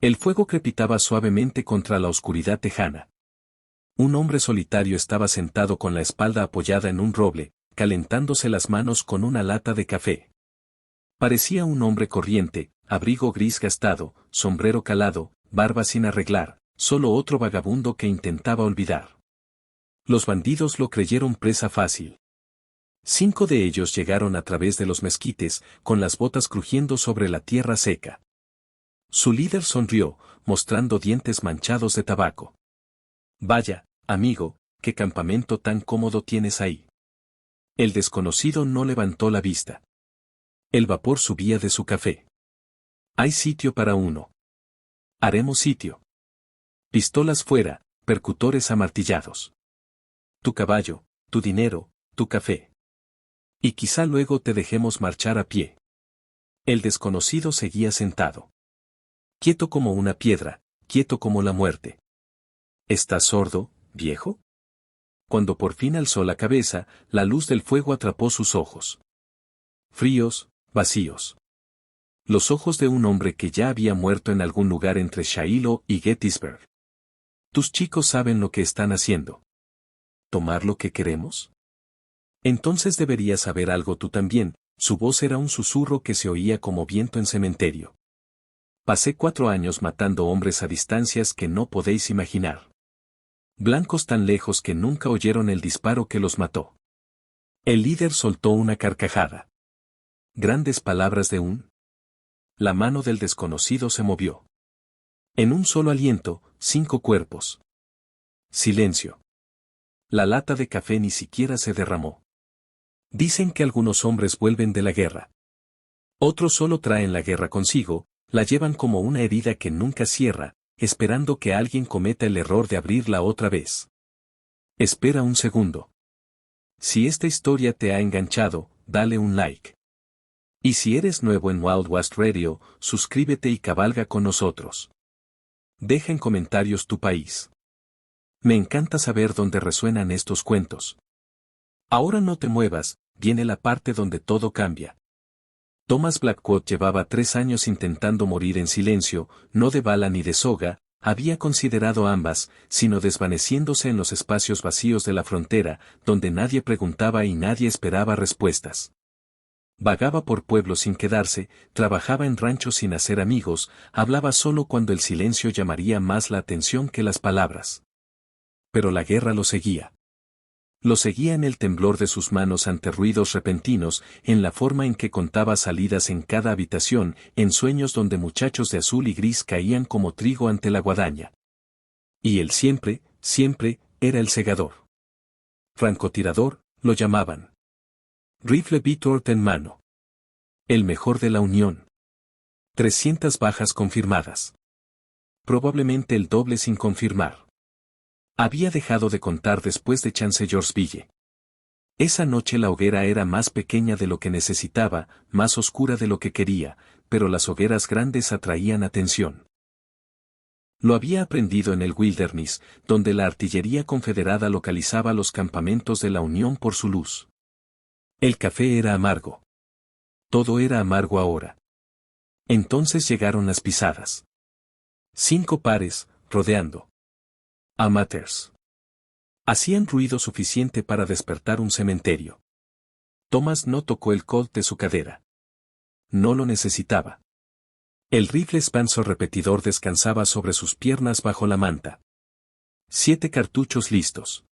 El fuego crepitaba suavemente contra la oscuridad tejana. Un hombre solitario estaba sentado con la espalda apoyada en un roble, calentándose las manos con una lata de café. Parecía un hombre corriente, abrigo gris gastado, sombrero calado, barba sin arreglar, solo otro vagabundo que intentaba olvidar. Los bandidos lo creyeron presa fácil. 5 de ellos llegaron a través de los mezquites, con las botas crujiendo sobre la tierra seca. Su líder sonrió, mostrando dientes manchados de tabaco. Vaya, amigo, qué campamento tan cómodo tienes ahí. El desconocido no levantó la vista. El vapor subía de su café. Hay sitio para uno. Haremos sitio. Pistolas fuera, percutores amartillados. Tu caballo, tu dinero, tu café. Y quizá luego te dejemos marchar a pie. El desconocido seguía sentado. Quieto como una piedra, quieto como la muerte. ¿Estás sordo, viejo? Cuando por fin alzó la cabeza, la luz del fuego atrapó sus ojos. Fríos, vacíos. Los ojos de un hombre que ya había muerto en algún lugar entre Shiloh y Gettysburg. Tus chicos saben lo que están haciendo. ¿Tomar lo que queremos? Entonces deberías saber algo tú también. Su voz era un susurro que se oía como viento en cementerio. Pasé 4 años matando hombres a distancias que no podéis imaginar. Blancos tan lejos que nunca oyeron el disparo que los mató. El líder soltó una carcajada. Grandes palabras de un. La mano del desconocido se movió. En un solo aliento, 5 cuerpos. Silencio. La lata de café ni siquiera se derramó. Dicen que algunos hombres vuelven de la guerra. Otros solo traen la guerra consigo, la llevan como una herida que nunca cierra, esperando que alguien cometa el error de abrirla otra vez. Espera un segundo. Si esta historia te ha enganchado, dale un like. Y si eres nuevo en Wild West Radio, suscríbete y cabalga con nosotros. Deja en comentarios tu país. Me encanta saber dónde resuenan estos cuentos. Ahora no te muevas, viene la parte donde todo cambia. Thomas Blackwood llevaba 3 años intentando morir en silencio, no de bala ni de soga, había considerado ambas, sino desvaneciéndose en los espacios vacíos de la frontera, donde nadie preguntaba y nadie esperaba respuestas. Vagaba por pueblos sin quedarse, trabajaba en ranchos sin hacer amigos, hablaba solo cuando el silencio llamaría más la atención que las palabras. Pero la guerra lo seguía. Lo seguía en el temblor de sus manos ante ruidos repentinos, en la forma en que contaba salidas en cada habitación, en sueños donde muchachos de azul y gris caían como trigo ante la guadaña. Y él siempre, siempre, era el segador. Francotirador, lo llamaban. Rifle Bitort en mano. El mejor de la Unión. 300 bajas confirmadas. Probablemente el doble sin confirmar. Había dejado de contar después de Chancellorsville. Esa noche la hoguera era más pequeña de lo que necesitaba, más oscura de lo que quería, pero las hogueras grandes atraían atención. Lo había aprendido en el Wilderness, donde la artillería confederada localizaba los campamentos de la Unión por su luz. El café era amargo. Todo era amargo ahora. Entonces llegaron las pisadas. 5 pares, rodeando. Amateurs. Hacían ruido suficiente para despertar un cementerio. Thomas no tocó el colt de su cadera. No lo necesitaba. El rifle Spencer repetidor descansaba sobre sus piernas bajo la manta. 7 cartuchos listos.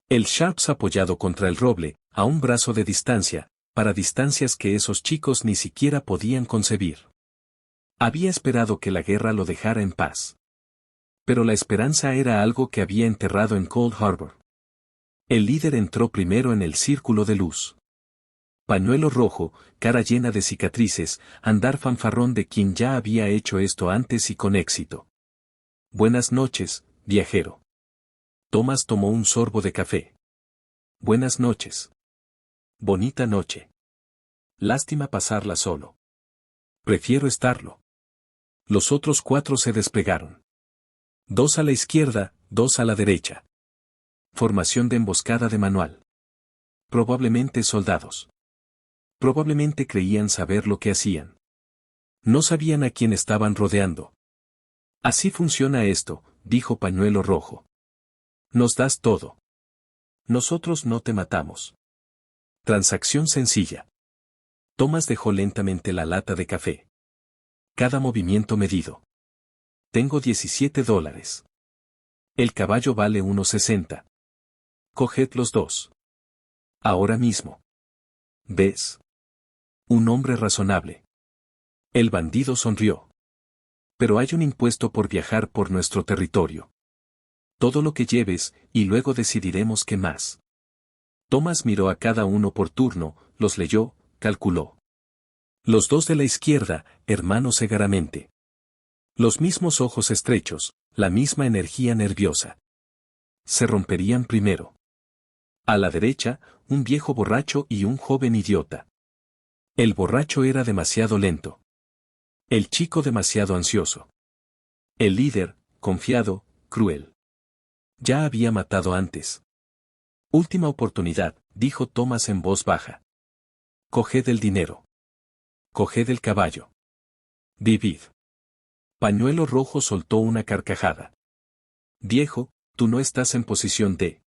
El Sharps apoyado contra el roble, a un brazo de distancia, para distancias que esos chicos ni siquiera podían concebir. Había esperado que la guerra lo dejara en paz. Pero la esperanza era algo que había enterrado en Cold Harbor. El líder entró primero en el círculo de luz. Pañuelo rojo, cara llena de cicatrices, andar fanfarrón de quien ya había hecho esto antes y con éxito. Buenas noches, viajero. Thomas tomó un sorbo de café. Buenas noches. Bonita noche. Lástima pasarla solo. Prefiero estarlo. Los otros 4 se desplegaron. 2 a la izquierda, 2 a la derecha. Formación de emboscada de manual. Probablemente soldados. Probablemente creían saber lo que hacían. No sabían a quién estaban rodeando. Así funciona esto, dijo Pañuelo Rojo. Nos das todo. Nosotros no te matamos. Transacción sencilla. Thomas dejó lentamente la lata de café. Cada movimiento medido. Tengo $17. El caballo vale unos 60. Coged los dos. Ahora mismo. ¿Ves? Un hombre razonable. El bandido sonrió. Pero hay un impuesto por viajar por nuestro territorio. Todo lo que lleves, y luego decidiremos qué más. Thomas miró a cada uno por turno, los leyó, calculó. Los dos de la izquierda, hermanos segaramente. Los mismos ojos estrechos, la misma energía nerviosa. Se romperían primero. A la derecha, un viejo borracho y un joven idiota. El borracho era demasiado lento. El chico demasiado ansioso. El líder, confiado, cruel. Ya había matado antes. Última oportunidad, dijo Thomas en voz baja. Coged el dinero. Coged el caballo. Vivid. Pañuelo Rojo soltó una carcajada. Viejo, tú no estás en posición de...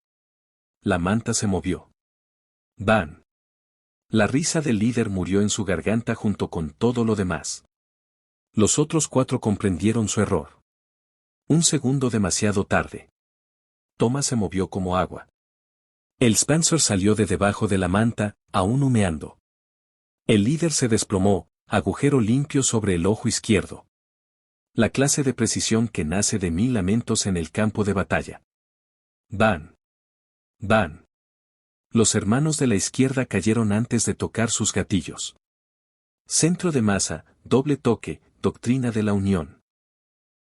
La manta se movió. Van. La risa del líder murió en su garganta junto con todo lo demás. Los otros 4 comprendieron su error. Un segundo demasiado tarde. Thomas se movió como agua. El Spencer salió de debajo de la manta, aún humeando. El líder se desplomó, agujero limpio sobre el ojo izquierdo. La clase de precisión que nace de 1000 lamentos en el campo de batalla. Van. Van. Los hermanos de la izquierda cayeron antes de tocar sus gatillos. Centro de masa, doble toque, doctrina de la unión.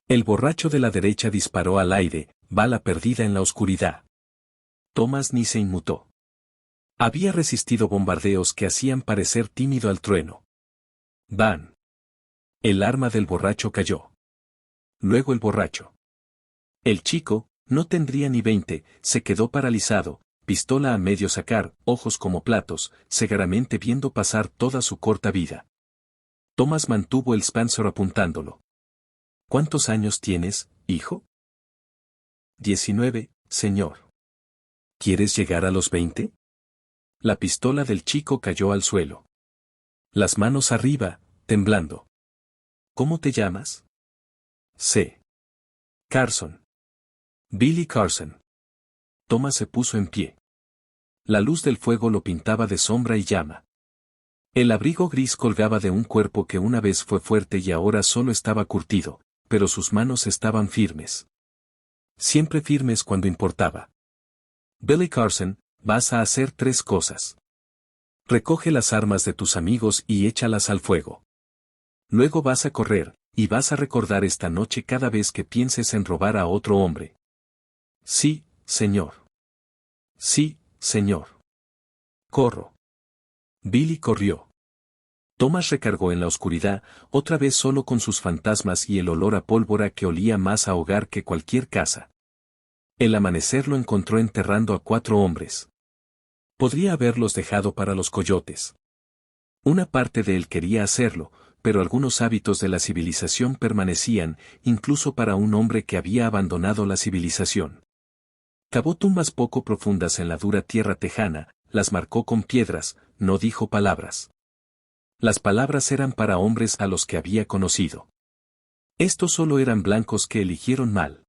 El borracho de la derecha disparó al aire, bala perdida en la oscuridad. Thomas ni se inmutó. Había resistido bombardeos que hacían parecer tímido al trueno. Van. El arma del borracho cayó. Luego el borracho. El chico, no tendría ni 20, se quedó paralizado, pistola a medio sacar, ojos como platos, cegaramente viendo pasar toda su corta vida. Thomas mantuvo el Spencer apuntándolo. ¿Cuántos años tienes, hijo? 19, señor. ¿Quieres llegar a los 20? La pistola del chico cayó al suelo. Las manos arriba, temblando. ¿Cómo te llamas? C. Carson. Billy Carson. Thomas se puso en pie. La luz del fuego lo pintaba de sombra y llama. El abrigo gris colgaba de un cuerpo que una vez fue fuerte y ahora solo estaba curtido, pero sus manos estaban firmes. Siempre firmes cuando importaba. Billy Carson, vas a hacer 3 cosas. Recoge las armas de tus amigos y échalas al fuego. Luego vas a correr, y vas a recordar esta noche cada vez que pienses en robar a otro hombre. Sí, señor. Sí, señor. Corro. Billy corrió. Thomas recargó en la oscuridad, otra vez solo con sus fantasmas y el olor a pólvora que olía más a hogar que cualquier casa. El amanecer lo encontró enterrando a 4 hombres. Podría haberlos dejado para los coyotes. Una parte de él quería hacerlo, pero algunos hábitos de la civilización permanecían, incluso para un hombre que había abandonado la civilización. Cavó tumbas poco profundas en la dura tierra tejana, las marcó con piedras, no dijo palabras. Las palabras eran para hombres a los que había conocido. Estos solo eran blancos que eligieron mal.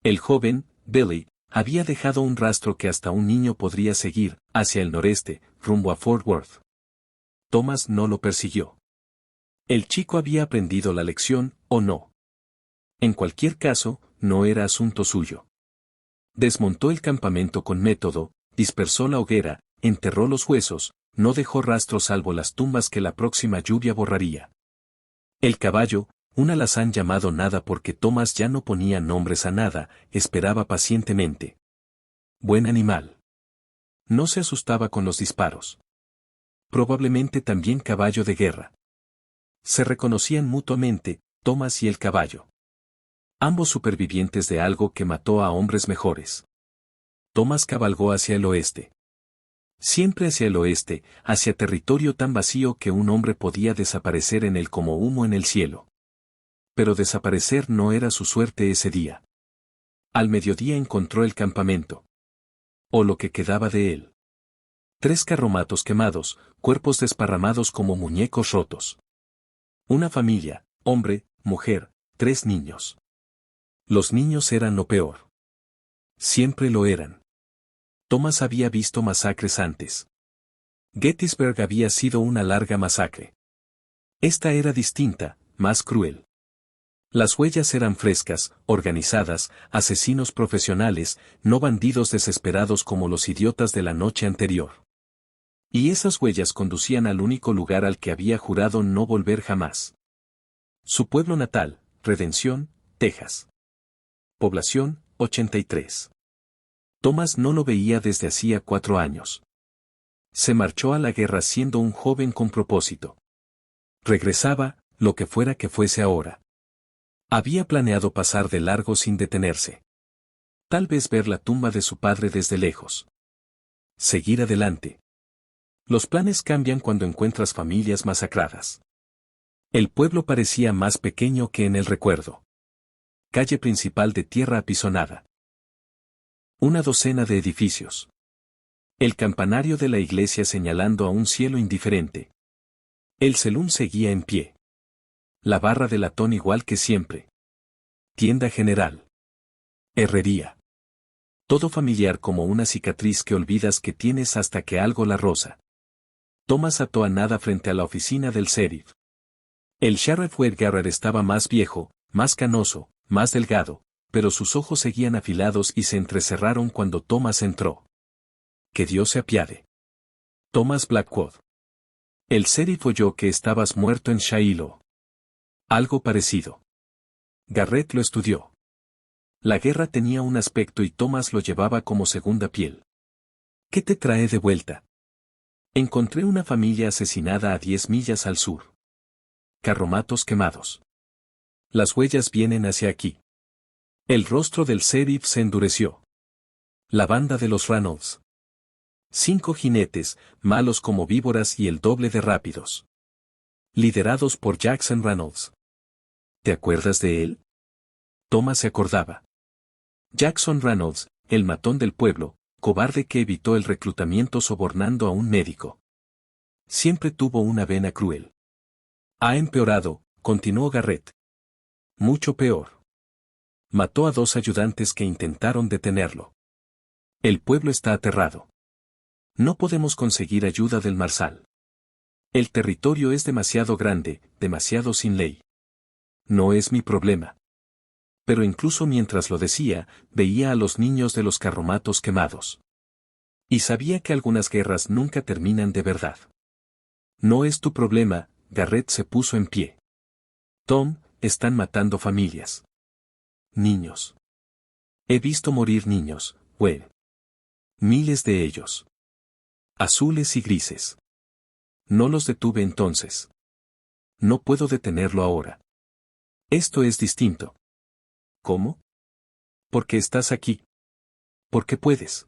El joven, Billy, había dejado un rastro que hasta un niño podría seguir, hacia el noreste, rumbo a Fort Worth. Thomas no lo persiguió. El chico había aprendido la lección, ¿o no? En cualquier caso, no era asunto suyo. Desmontó el campamento con método, dispersó la hoguera, enterró los huesos, no dejó rastro salvo las tumbas que la próxima lluvia borraría. El caballo, un alazán llamado Nada porque Thomas ya no ponía nombres a nada, esperaba pacientemente. Buen animal. No se asustaba con los disparos. Probablemente también caballo de guerra. Se reconocían mutuamente, Thomas y el caballo. Ambos supervivientes de algo que mató a hombres mejores. Thomas cabalgó hacia el oeste. Siempre hacia el oeste, hacia territorio tan vacío que un hombre podía desaparecer en él como humo en el cielo. Pero desaparecer no era su suerte ese día. Al mediodía encontró el campamento. O lo que quedaba de él. 3 carromatos quemados, cuerpos desparramados como muñecos rotos. Una familia, hombre, mujer, 3 niños. Los niños eran lo peor. Siempre lo eran. Thomas había visto masacres antes. Gettysburg había sido una larga masacre. Esta era distinta, más cruel. Las huellas eran frescas, organizadas, asesinos profesionales, no bandidos desesperados como los idiotas de la noche anterior. Y esas huellas conducían al único lugar al que había jurado no volver jamás. Su pueblo natal, Redención, Texas. Población, 83. Thomas no lo veía desde hacía 4 años. Se marchó a la guerra siendo un joven con propósito. Regresaba, lo que fuera que fuese ahora. Había planeado pasar de largo sin detenerse. Tal vez ver la tumba de su padre desde lejos. Seguir adelante. Los planes cambian cuando encuentras familias masacradas. El pueblo parecía más pequeño que en el recuerdo. Calle principal de tierra apisonada. Una docena de edificios. El campanario de la iglesia señalando a un cielo indiferente. El celún seguía en pie. La barra de latón igual que siempre. Tienda general. Herrería. Todo familiar como una cicatriz que olvidas que tienes hasta que algo la roza. Thomas ató a nada frente a la oficina del sheriff. El sheriff Wade Garrett estaba más viejo, más canoso, más delgado, pero sus ojos seguían afilados y se entrecerraron cuando Thomas entró. Que Dios se apiade. Thomas Blackwood. El sheriff oyó que estabas muerto en Shiloh. Algo parecido. Garrett lo estudió. La guerra tenía un aspecto y Thomas lo llevaba como segunda piel. ¿Qué te trae de vuelta? Encontré una familia asesinada a 10 millas al sur. Carromatos quemados. Las huellas vienen hacia aquí. El rostro del sheriff se endureció. La banda de los Reynolds. 5 jinetes, malos como víboras y el doble de rápidos. Liderados por Jackson Reynolds. ¿Te acuerdas de él? Thomas se acordaba. Jackson Reynolds, el matón del pueblo, cobarde que evitó el reclutamiento sobornando a un médico. Siempre tuvo una vena cruel. Ha empeorado, continuó Garrett. Mucho peor. Mató a 2 ayudantes que intentaron detenerlo. El pueblo está aterrado. No podemos conseguir ayuda del Marsal. El territorio es demasiado grande, demasiado sin ley. No es mi problema. Pero incluso mientras lo decía, veía a los niños de los carromatos quemados. Y sabía que algunas guerras nunca terminan de verdad. No es tu problema, Garrett se puso en pie. Tom, están matando familias. Niños. He visto morir niños, Wayne. Miles de ellos. Azules y grises. No los detuve entonces. No puedo detenerlo ahora. Esto es distinto. ¿Cómo? Porque estás aquí. Porque puedes.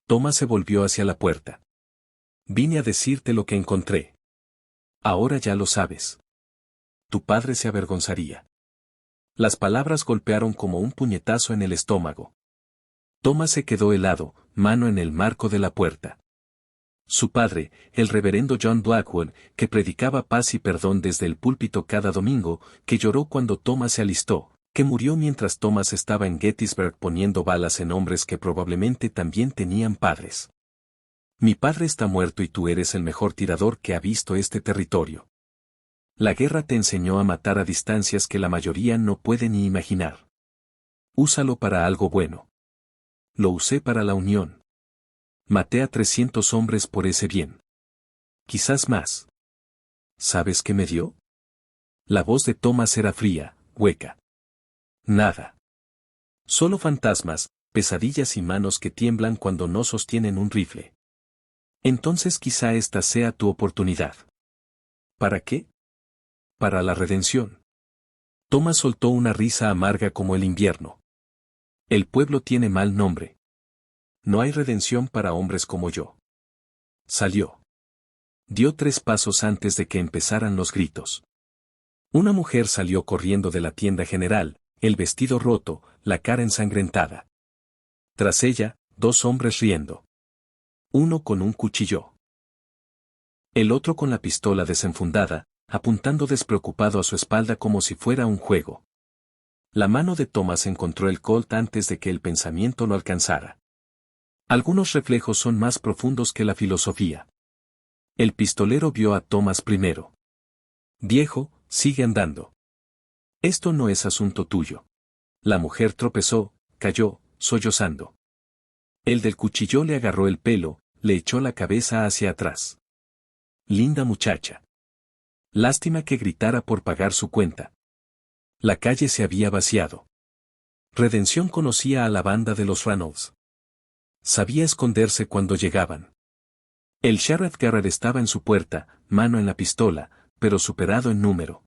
Thomas se volvió hacia la puerta. Vine a decirte lo que encontré. Ahora ya lo sabes. Tu padre se avergonzaría. Las palabras golpearon como un puñetazo en el estómago. Thomas se quedó helado, mano en el marco de la puerta. Su padre, el reverendo John Blackwood, que predicaba paz y perdón desde el púlpito cada domingo, que lloró cuando Thomas se alistó, que murió mientras Thomas estaba en Gettysburg poniendo balas en hombres que probablemente también tenían padres. Mi padre está muerto y tú eres el mejor tirador que ha visto este territorio. La guerra te enseñó a matar a distancias que la mayoría no puede ni imaginar. Úsalo para algo bueno. Lo usé para la unión. Maté a 300 hombres por ese bien. Quizás más. ¿Sabes qué me dio? La voz de Thomas era fría, hueca. Nada. Solo fantasmas, pesadillas y manos que tiemblan cuando no sostienen un rifle. Entonces quizá esta sea tu oportunidad. ¿Para qué? Para la redención. Thomas soltó una risa amarga como el invierno. El pueblo tiene mal nombre. No hay redención para hombres como yo. Salió. Dio 3 pasos antes de que empezaran los gritos. Una mujer salió corriendo de la tienda general, el vestido roto, la cara ensangrentada. Tras ella, dos hombres riendo. Uno con un cuchillo. El otro con la pistola desenfundada, apuntando despreocupado a su espalda como si fuera un juego. La mano de Thomas encontró el Colt antes de que el pensamiento lo alcanzara. Algunos reflejos son más profundos que la filosofía. El pistolero vio a Thomas primero. Viejo, sigue andando. Esto no es asunto tuyo. La mujer tropezó, cayó, sollozando. El del cuchillo le agarró el pelo, le echó la cabeza hacia atrás. Linda muchacha. Lástima que gritara por pagar su cuenta. La calle se había vaciado. Redención conocía a la banda de los Reynolds. Sabía esconderse cuando llegaban. El Sheriff Garrett estaba en su puerta, mano en la pistola, pero superado en número.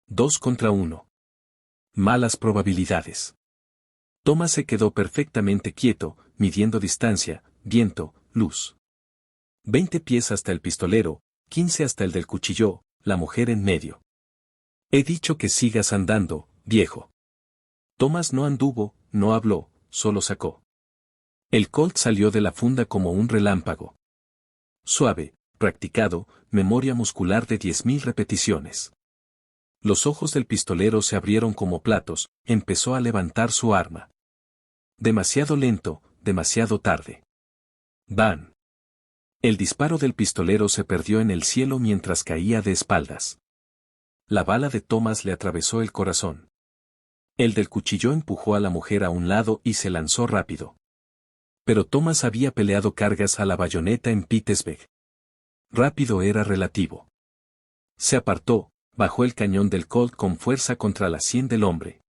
2 contra 1. Malas probabilidades. Thomas se quedó perfectamente quieto, midiendo distancia, viento, luz. 20 pies hasta el pistolero, 15 hasta el del cuchillo, la mujer en medio. He dicho que sigas andando, viejo. Thomas no anduvo, no habló, solo sacó. El Colt salió de la funda como un relámpago. Suave, practicado, memoria muscular de 10.000 repeticiones. Los ojos del pistolero se abrieron como platos, empezó a levantar su arma. Demasiado lento, demasiado tarde. ¡Bam! El disparo del pistolero se perdió en el cielo mientras caía de espaldas. La bala de Thomas le atravesó el corazón. El del cuchillo empujó a la mujer a un lado y se lanzó rápido. Pero Thomas había peleado cargas a la bayoneta en Pittsburgh. Rápido era relativo. Se apartó, bajó el cañón del Colt con fuerza contra la sien del hombre.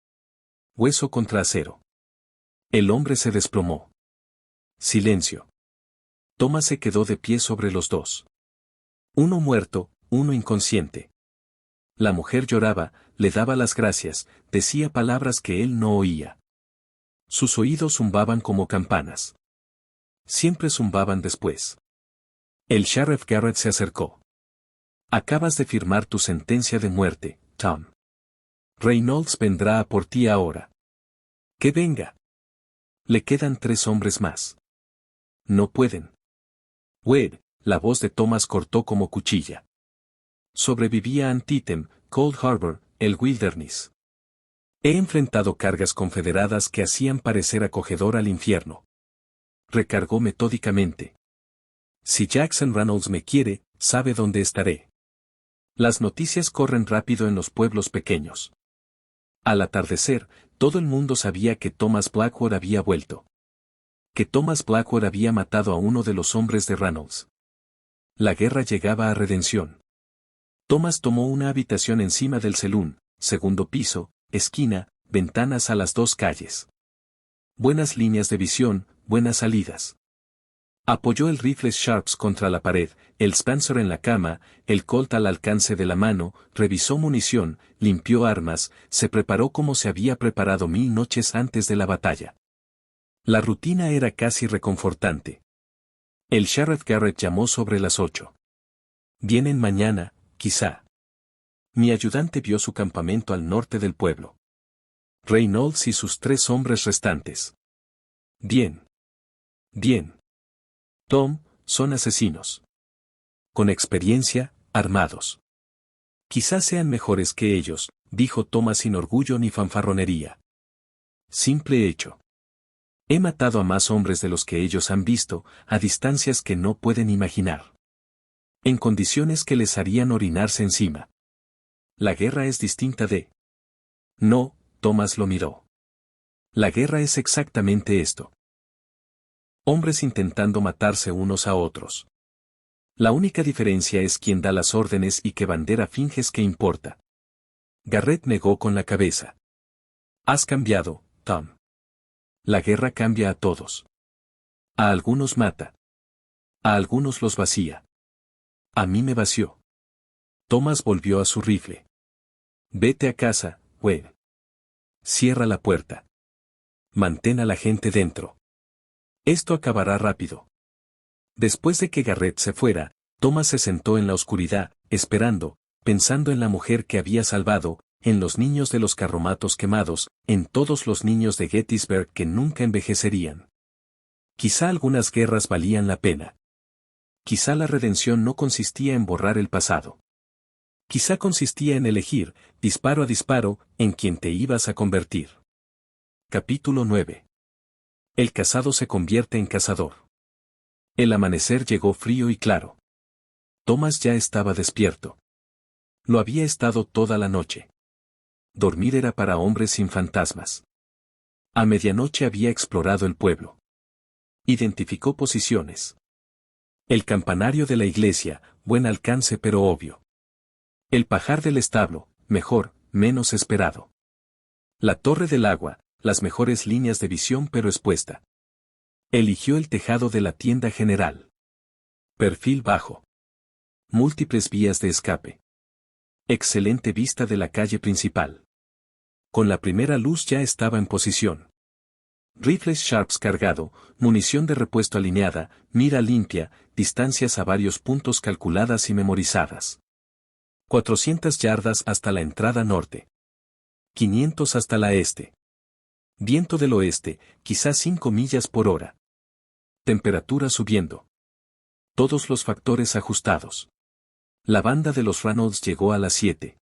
Hueso contra acero. El hombre se desplomó. Silencio. Thomas se quedó de pie sobre los dos. Uno muerto, uno inconsciente. La mujer lloraba, le daba las gracias, decía palabras que él no oía. Sus oídos zumbaban como campanas. Siempre zumbaban después. El Sheriff Garrett se acercó. Acabas de firmar tu sentencia de muerte, Tom. Reynolds vendrá a por ti ahora. Que venga. Le quedan 3 hombres más. No pueden. Wade, la voz de Thomas cortó como cuchilla. Sobrevivía Antietam, Cold Harbor, el Wilderness. He enfrentado cargas confederadas que hacían parecer acogedor al infierno. Recargó metódicamente. Si Jackson Reynolds me quiere, sabe dónde estaré. Las noticias corren rápido en los pueblos pequeños. Al atardecer, todo el mundo sabía que Thomas Blackwood había vuelto. Que Thomas Blackwood había matado a uno de los hombres de Reynolds. La guerra llegaba a redención. Thomas tomó una habitación encima del saloon, segundo piso, esquina, ventanas a las 2 calles. Buenas líneas de visión, buenas salidas. Apoyó el rifle Sharps contra la pared, el Spencer en la cama, el Colt al alcance de la mano, revisó munición, limpió armas, se preparó como se había preparado 1000 noches antes de la batalla. La rutina era casi reconfortante. El Sheriff Garrett llamó sobre las 8. Vienen mañana, quizá. Mi ayudante vio su campamento al norte del pueblo. Reynolds y sus 3 hombres restantes. Bien. Bien. Tom, son asesinos. Con experiencia, armados. Quizás sean mejores que ellos, dijo Thomas sin orgullo ni fanfarronería. Simple hecho. He matado a más hombres de los que ellos han visto, a distancias que no pueden imaginar. En condiciones que les harían orinarse encima. La guerra es distinta de... No, Thomas lo miró. La guerra es exactamente esto. Hombres intentando matarse unos a otros. La única diferencia es quién da las órdenes y qué bandera finges que importa. Garrett negó con la cabeza. Has cambiado, Tom. La guerra cambia a todos. A algunos mata. A algunos los vacía. A mí me vació. Thomas volvió a su rifle. Vete a casa, Wade. Cierra la puerta. Mantén a la gente dentro. Esto acabará rápido. Después de que Garrett se fuera, Thomas se sentó en la oscuridad, esperando, Pensando en la mujer que había salvado, en los niños de los carromatos quemados, en todos los niños de Gettysburg que nunca envejecerían. Quizá algunas guerras valían la pena. Quizá la redención no consistía en borrar el pasado. Quizá consistía en elegir, disparo a disparo, en quien te ibas a convertir. Capítulo 9. El cazado se convierte en cazador. El amanecer llegó frío y claro. Thomas ya estaba despierto. Lo había estado toda la noche. Dormir era para hombres sin fantasmas. A medianoche había explorado el pueblo. Identificó posiciones. El campanario de la iglesia, buen alcance pero obvio. El pajar del establo, mejor, menos esperado. La torre del agua, las mejores líneas de visión pero expuesta. Eligió el tejado de la tienda general. Perfil bajo. Múltiples vías de escape. Excelente vista de la calle principal. Con la primera luz ya estaba en posición. Rifles Sharps cargado, munición de repuesto alineada, mira limpia, distancias a varios puntos calculadas y memorizadas. 400 yardas hasta la entrada norte. 500 hasta la este. Viento del oeste, quizás 5 millas por hora. Temperatura subiendo. Todos los factores ajustados. La banda de los Reynolds llegó a las 7.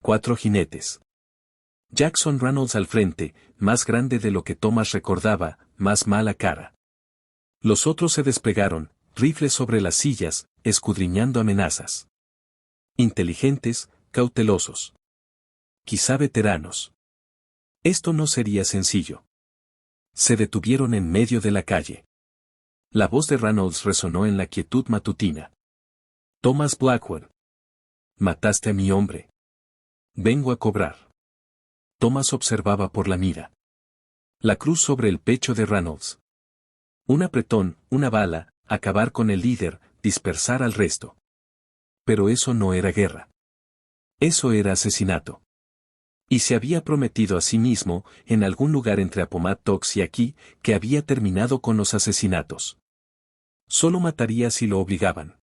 4 jinetes. Jackson Reynolds al frente, más grande de lo que Thomas recordaba, más mala cara. Los otros se desplegaron, rifles sobre las sillas, escudriñando amenazas. Inteligentes, cautelosos. Quizá veteranos. Esto no sería sencillo. Se detuvieron en medio de la calle. La voz de Reynolds resonó en la quietud matutina. Thomas Blackwell. Mataste a mi hombre. Vengo a cobrar. Thomas observaba por la mira. La cruz sobre el pecho de Reynolds. Un apretón, una bala, acabar con el líder, dispersar al resto. Pero eso no era guerra. Eso era asesinato. Y se había prometido a sí mismo, en algún lugar entre Appomattox y aquí, que había terminado con los asesinatos. Solo mataría si lo obligaban.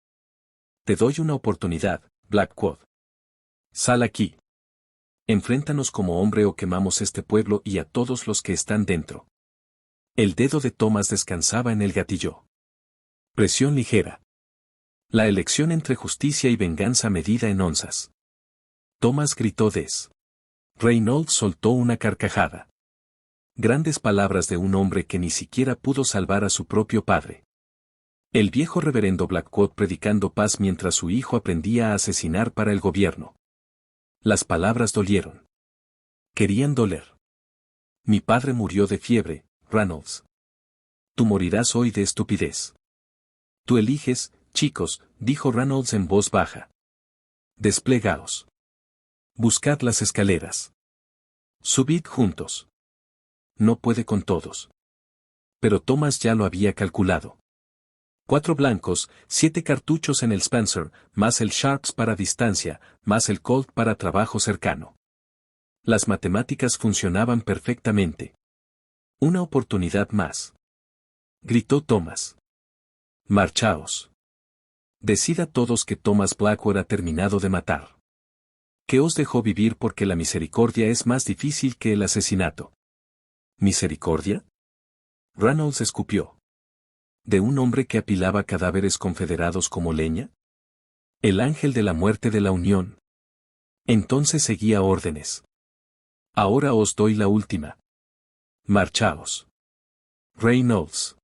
Te doy una oportunidad, Blackwood. Sal aquí. Enfréntanos como hombre o quemamos este pueblo y a todos los que están dentro. El dedo de Thomas descansaba en el gatillo. Presión ligera. La elección entre justicia y venganza medida en onzas. Thomas gritó des. Reynolds soltó una carcajada. Grandes palabras de un hombre que ni siquiera pudo salvar a su propio padre. El viejo reverendo Blackwood predicando paz mientras su hijo aprendía a asesinar para el gobierno. Las palabras dolieron. Querían doler. Mi padre murió de fiebre, Reynolds. Tú morirás hoy de estupidez. Tú eliges, chicos, dijo Reynolds en voz baja. Desplegaos. Buscad las escaleras. Subid juntos. No puede con todos. Pero Thomas ya lo había calculado. 4 blancos, 7 cartuchos en el Spencer, más el Sharps para distancia, más el Colt para trabajo cercano. Las matemáticas funcionaban perfectamente. Una oportunidad más. Gritó Thomas. Marchaos. Decida todos que Thomas Blackwell ha terminado de matar. Que os dejó vivir porque la misericordia es más difícil que el asesinato. ¿Misericordia? Reynolds escupió. ¿De un hombre que apilaba cadáveres confederados como leña? El ángel de la muerte de la Unión. Entonces seguía órdenes. Ahora os doy la última. Marchaos. Reynolds.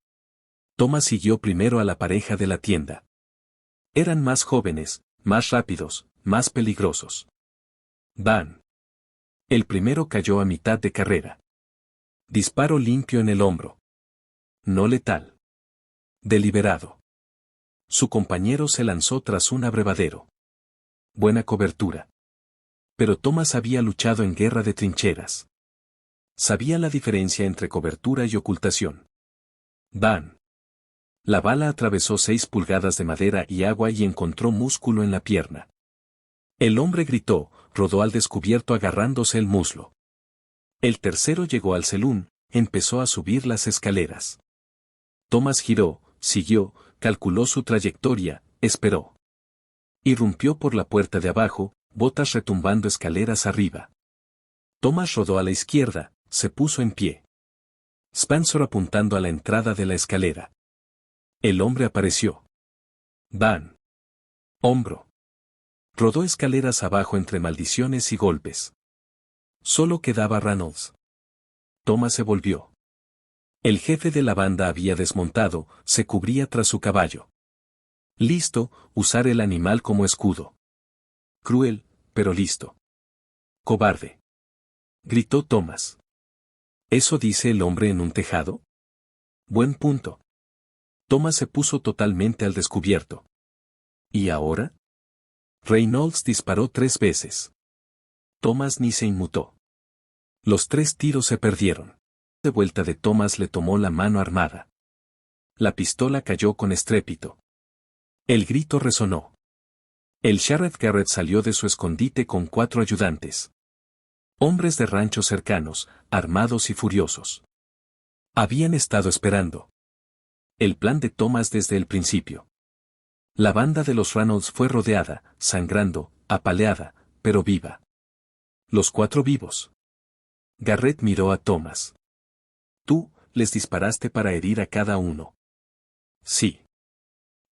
Thomas siguió primero a la pareja de la tienda. Eran más jóvenes, más rápidos, más peligrosos. Van. El primero cayó a mitad de carrera. Disparo limpio en el hombro. No letal. Deliberado. Su compañero se lanzó tras un abrevadero. Buena cobertura. Pero Thomas había luchado en guerra de trincheras. Sabía la diferencia entre cobertura y ocultación. Van. La bala atravesó 6 pulgadas de madera y agua y encontró músculo en la pierna. El hombre gritó, rodó al descubierto agarrándose el muslo. El tercero llegó al celún, empezó a subir las escaleras. Thomas giró, siguió, calculó su trayectoria, esperó. Irrumpió por la puerta de abajo, botas retumbando escaleras arriba. Thomas rodó a la izquierda, se puso en pie. Spencer apuntando a la entrada de la escalera. El hombre apareció. Van. Hombro. Rodó escaleras abajo entre maldiciones y golpes. Solo quedaba Reynolds. Thomas se volvió. El jefe de la banda había desmontado, se cubría tras su caballo. Listo, usar el animal como escudo. Cruel, pero listo. Cobarde. Gritó Thomas. ¿Eso dice el hombre en un tejado? Buen punto. Thomas se puso totalmente al descubierto. ¿Y ahora? Reynolds disparó 3 veces. Thomas ni se inmutó. Los 3 tiros se perdieron. De vuelta de Thomas le tomó la mano armada. La pistola cayó con estrépito. El grito resonó. El sheriff Garrett salió de su escondite con 4 ayudantes. Hombres de ranchos cercanos, armados y furiosos. Habían estado esperando el plan de Thomas desde el principio. La banda de los Reynolds fue rodeada, sangrando, apaleada, pero viva. Los 4 vivos. Garrett miró a Thomas. Tú, les disparaste para herir a cada uno. Sí.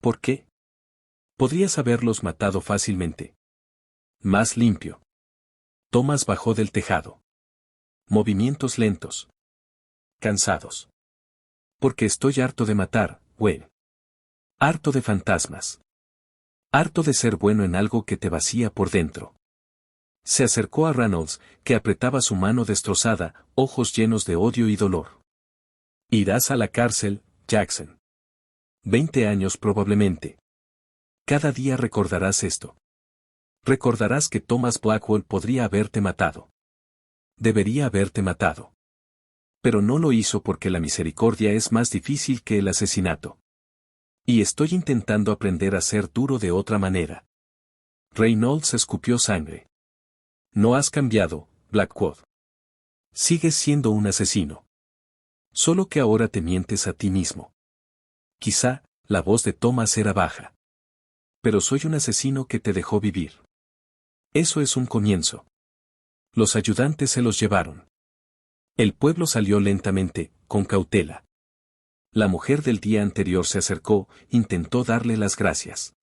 ¿Por qué? Podrías haberlos matado fácilmente. Más limpio. Thomas bajó del tejado. Movimientos lentos. Cansados. Porque estoy harto de matar, güey. Harto de fantasmas. Harto de ser bueno en algo que te vacía por dentro. Se acercó a Reynolds, que apretaba su mano destrozada, ojos llenos de odio y dolor. Irás a la cárcel, Jackson. 20 años probablemente. Cada día recordarás esto. Recordarás que Thomas Blackwell podría haberte matado. Debería haberte matado. Pero no lo hizo porque la misericordia es más difícil que el asesinato. Y estoy intentando aprender a ser duro de otra manera. Reynolds escupió sangre. No has cambiado, Blackwood. Sigues siendo un asesino. Solo que ahora te mientes a ti mismo. Quizá, la voz de Thomas era baja. Pero soy un asesino que te dejó vivir. Eso es un comienzo. Los ayudantes se los llevaron. El pueblo salió lentamente, con cautela. La mujer del día anterior se acercó, intentó darle las gracias.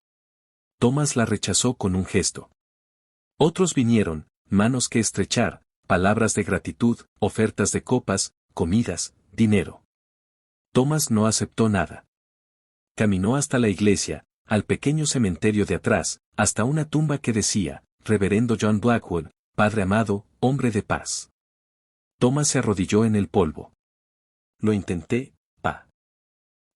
Thomas la rechazó con un gesto. Otros vinieron, manos que estrechar, palabras de gratitud, ofertas de copas, comidas, dinero. Thomas no aceptó nada. Caminó hasta la iglesia, al pequeño cementerio de atrás, hasta una tumba que decía, Reverendo John Blackwell, Padre amado, hombre de paz. Thomas se arrodilló en el polvo. Lo intenté, pa.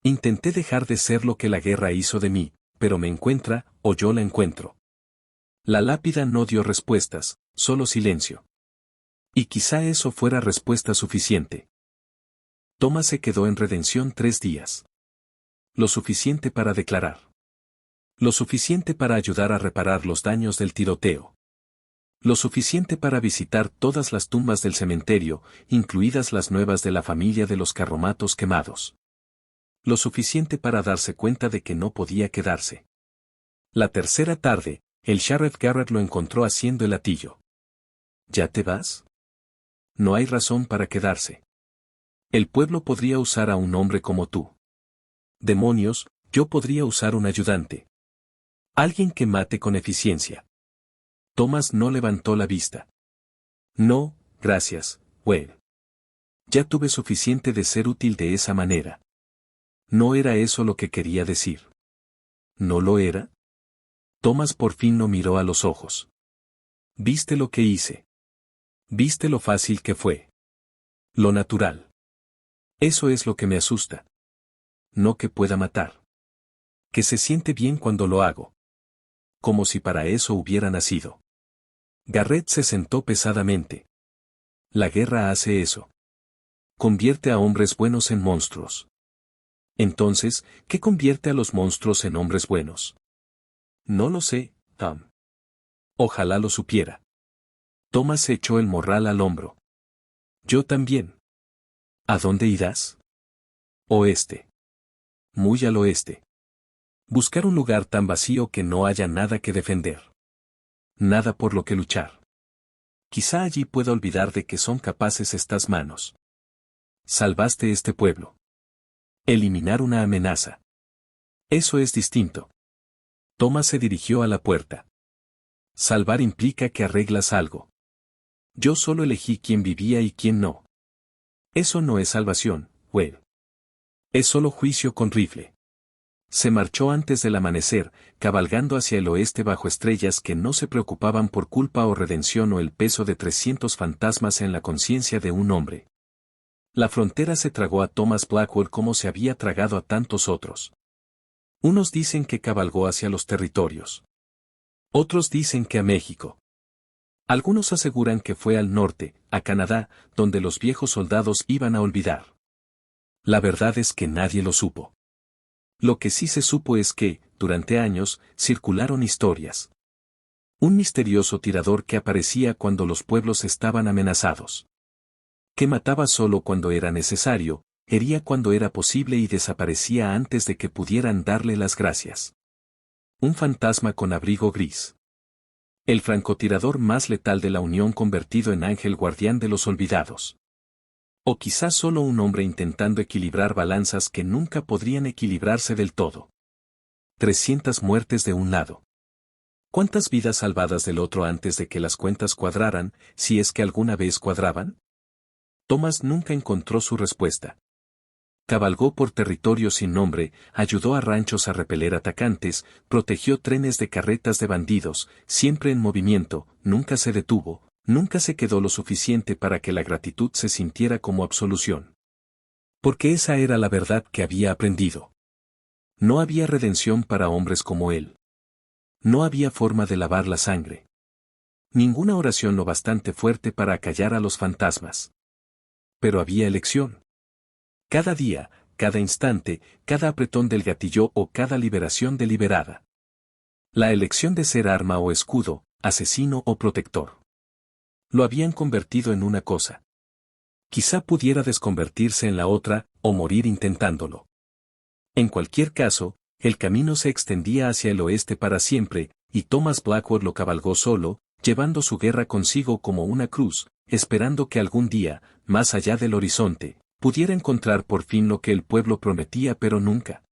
Intenté dejar de ser lo que la guerra hizo de mí, pero me encuentra, o yo la encuentro. La lápida no dio respuestas, solo silencio. Y quizá eso fuera respuesta suficiente. Thomas se quedó en redención 3 días. Lo suficiente para declarar. Lo suficiente para ayudar a reparar los daños del tiroteo. Lo suficiente para visitar todas las tumbas del cementerio, incluidas las nuevas de la familia de los carromatos quemados. Lo suficiente para darse cuenta de que no podía quedarse. La tercera tarde, el sheriff Garrett lo encontró haciendo el atillo. ¿Ya te vas? No hay razón para quedarse. El pueblo podría usar a un hombre como tú. Demonios, yo podría usar un ayudante. Alguien que mate con eficiencia. Thomas no levantó la vista. No, gracias, Wayne. Ya tuve suficiente de ser útil de esa manera. No era eso lo que quería decir. ¿No lo era? Thomas por fin lo miró a los ojos. ¿Viste lo que hice? ¿Viste lo fácil que fue? Lo natural. Eso es lo que me asusta. No que pueda matar. Que se siente bien cuando lo hago. Como si para eso hubiera nacido. Garrett se sentó pesadamente. La guerra hace eso. Convierte a hombres buenos en monstruos. Entonces, ¿qué convierte a los monstruos en hombres buenos? No lo sé, Tom. Ojalá lo supiera. Thomas se echó el morral al hombro. Yo también. ¿A dónde irás? Oeste. Muy al oeste. Buscar un lugar tan vacío que no haya nada que defender. Nada por lo que luchar. Quizá allí pueda olvidar de que son capaces estas manos. Salvaste este pueblo. Eliminar una amenaza. Eso es distinto. Thomas se dirigió a la puerta. Salvar implica que arreglas algo. Yo solo elegí quién vivía y quién no. Eso no es salvación, Will. Es solo juicio con rifle. Se marchó antes del amanecer, cabalgando hacia el oeste bajo estrellas que no se preocupaban por culpa o redención o el peso de 300 fantasmas en la conciencia de un hombre. La frontera se tragó a Thomas Blackwell como se había tragado a tantos otros. Unos dicen que cabalgó hacia los territorios. Otros dicen que a México. Algunos aseguran que fue al norte, a Canadá, donde los viejos soldados iban a olvidar. La verdad es que nadie lo supo. Lo que sí se supo es que, durante años, circularon historias. Un misterioso tirador que aparecía cuando los pueblos estaban amenazados. Que mataba solo cuando era necesario, hería cuando era posible y desaparecía antes de que pudieran darle las gracias. Un fantasma con abrigo gris. El francotirador más letal de la Unión convertido en ángel guardián de los olvidados. O quizás solo un hombre intentando equilibrar balanzas que nunca podrían equilibrarse del todo. 300 muertes de un lado. ¿Cuántas vidas salvadas del otro antes de que las cuentas cuadraran, si es que alguna vez cuadraban? Thomas nunca encontró su respuesta. Cabalgó por territorio sin nombre, ayudó a ranchos a repeler atacantes, protegió trenes de carretas de bandidos, siempre en movimiento, nunca se detuvo. Nunca se quedó lo suficiente para que la gratitud se sintiera como absolución. Porque esa era la verdad que había aprendido. No había redención para hombres como él. No había forma de lavar la sangre. Ninguna oración lo bastante fuerte para acallar a los fantasmas. Pero había elección. Cada día, cada instante, cada apretón del gatillo o cada liberación deliberada. La elección de ser arma o escudo, asesino o protector. Lo habían convertido en una cosa. Quizá pudiera desconvertirse en la otra, o morir intentándolo. En cualquier caso, el camino se extendía hacia el oeste para siempre, y Thomas Blackwell lo cabalgó solo, llevando su guerra consigo como una cruz, esperando que algún día, más allá del horizonte, pudiera encontrar por fin lo que el pueblo prometía pero nunca.